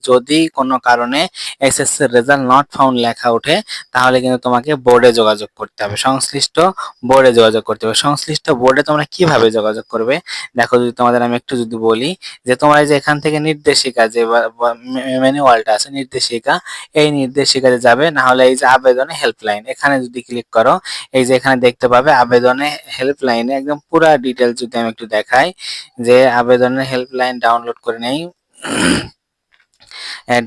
যদি কোনো কারণে এসএসসি রেজাল্ট নট ফাউন্ড লেখা ওঠে তাহলে কিন্তু তোমাকে বোর্ডে যোগাযোগ করতে হবে, সংশ্লিষ্ট বোর্ডে যোগাযোগ করতে হবে। সংশ্লিষ্ট বোর্ডে তোমরা কিভাবে যোগাযোগ করবে দেখো, যদি তোমাদের আমি একটু যদি বলি যে তোমরা যে এখান থেকে নির্দেশিকা যে ম্যানুয়ালটা আছে নির্দেশিকা, এই নির্দেশিকাতে যাবে, না হলে এই যে আবেদনে হেল্পলাইন এখানে যদি ক্লিক করো, এই যে এখানে দেখতে পাবে আবেদনে হেল্পলাইনে একদম পুরা ডিটেলস যদি আমি একটু দেখাই যে আবেদনের হেল্পলাইন ডাউনলোড করে নেই।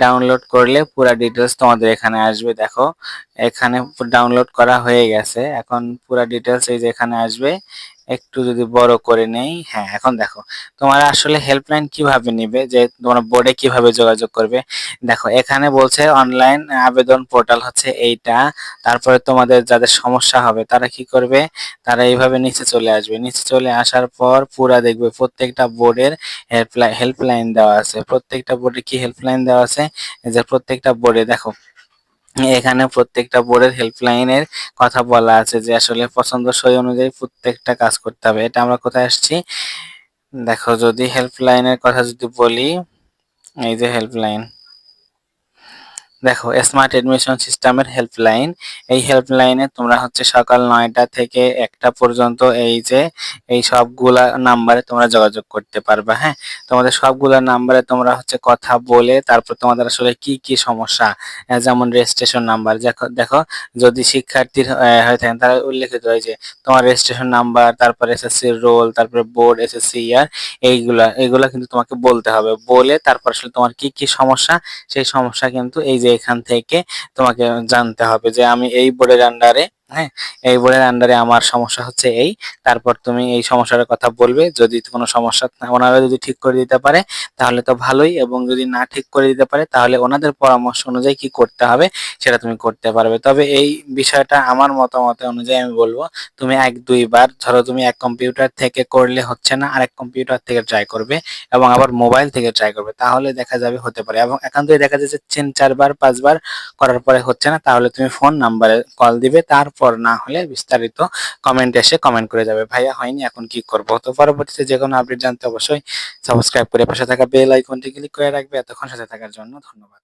ডাউনলোড করলে পুরা ডিটেলস তোমাদের এখানে আসবে। দেখো এখানে ডাউনলোড করা হয়ে গেছে, এখন পুরা ডিটেলস এই যে এখানে আসবে। একটু যদি বড় করে নেই, হ্যাঁ এখন দেখো তোমরা আসলে হেল্পলাইন কিভাবে নিবে, যে তোমরা বোর্ডে কিভাবে যোগাযোগ করবে। দেখো এখানে বলছে অনলাইন আবেদন পোর্টাল হচ্ছে এইটা। তারপরে তোমাদের যাদের সমস্যা হবে তারা কি করবে, তারা এইভাবে নিচে চলে আসবে। নিচে চলে আসার পর পুরা দেখবে প্রত্যেকটা বোর্ডের হেল্পলাইন দেওয়া আছে। প্রত্যেকটা বোর্ডে কি হেল্পলাইন দেওয়া আছে, যে প্রত্যেকটা বোর্ডে দেখো এখানে প্রত্যেকটা বোর্ডের হেল্পলাইনের কথা বলা আছে, যে আসলে পছন্দসই অনুযায়ী প্রত্যেকটা কাজ করতে হবে। এটা আমরা কোথায় আসছি, দেখো যদি হেল্পলাইনের কথা যদি বলি, এই যে হেল্পলাইন, দেখো স্মার্ট এডমিশন সিস্টেমের হেল্পলাইন। এই হেল্পলাইনে তোমরা হচ্ছে সকাল 9টা থেকে 1টা পর্যন্ত এই যে এই সবগুলা নাম্বারে তোমরা যোগাযোগ করতে পারবে। হ্যাঁ, তোমাদের সবগুলা নাম্বারে তোমরা হচ্ছে কথা বলে তারপর তোমাদের আসলে কি কি সমস্যা, যেমন রেজিস্ট্রেশন নাম্বার, দেখো দেখো যদি শিক্ষার্থীর হয়ে থাকেন তারা উল্লেখিত হয় যে তোমার রেজিস্ট্রেশন নাম্বার, তারপর এসএসসি রোল, তারপরে বোর্ড, এসএসসি ইয়ার, এইগুলা কিন্তু তোমাকে বলতে হবে। বলে তারপর আসলে তোমার কি কি সমস্যা, সেই সমস্যা কিন্তু এই যে এখান থেকে তোমাকে জানতে হবে যে আমি এই বোর্ডের আন্ডারে, হ্যাঁ এই বোর্ডের আন্ডারে আমার সমস্যা হচ্ছে এই। তারপর তুমি এই সমস্যার কথা বলবে, যদি কোনো সমস্যা ওনারা যদি ঠিক করে দিতে পারে তাহলে তো ভালোই, এবং যদি না ঠিক করে দিতে পারে তাহলে ওনাদের পরামর্শ অনুযায়ী কি করতে হবে সেটা তুমি করতে পারবে। তবে এই বিষয়টা আমার মতামত অনুযায়ী আমি বলবো তুমি 1-2 বার, ধরো তুমি এক কম্পিউটার থেকে করলে হচ্ছে না, আরেক কম্পিউটার থেকে ট্রাই করবে এবং আবার মোবাইল থেকে ট্রাই করবে, তাহলে দেখা যাবে হতে পারে। এবং একান্তই দেখা যাচ্ছে 3-4 বার 5 বার করার পরে হচ্ছে না, তাহলে তুমি ফোন নাম্বারে কল দিবে, তারপর না হলে বিস্তারিত কমেন্ট এসে কমেন্ট করে যাবে ভাইয়া হয়নি এখন কি করব। তো পরবর্তীতে যে কোনো আপডেট জানতে অবশ্যই সাবস্ক্রাইব করে পাশে থাকা বেল আইকনটি ক্লিক করে রাখবে। এতক্ষণ সাথে থাকার জন্য ধন্যবাদ।